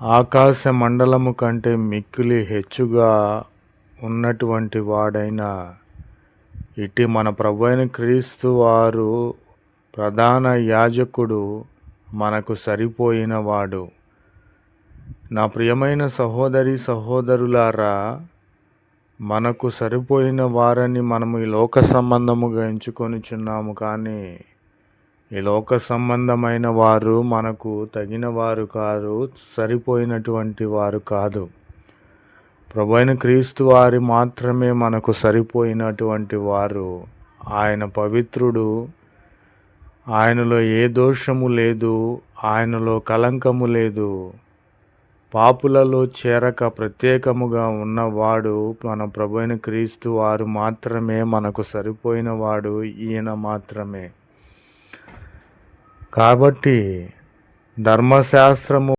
ఆకాశ మండలము కంటే మిక్కిలి హెచ్చుగా ఉన్నటువంటి వాడైన ఇటు మన ప్రభువైన క్రీస్తు వారు ప్రధాన యాజకుడు మనకు సరిపోయిన వాడు. నా ప్రియమైన సహోదరి సహోదరులారా, మనకు సరిపోయిన వారని మనము ఈ లోక సంబంధముగా ఎంచుకొనిచున్నాము, కానీ ఈ లోక సంబంధమైన వారు మనకు తగిన వారు కాదు, సరిపోయినటువంటి వారు కాదు. ప్రభువైన క్రీస్తు వారి మాత్రమే మనకు సరిపోయినటువంటి వారు. ఆయన పవిత్రుడు, ఆయనలో ఏ దోషము లేదు, ఆయనలో కలంకము లేదు. పాపులలో చేరక ప్రత్యేకముగా ఉన్నవాడు మన ప్రభువైన క్రీస్తు వారు మాత్రమే మనకు సరిపోయిన వాడు, ఈయన మాత్రమే. కాబట్టి ధర్మశాస్త్రము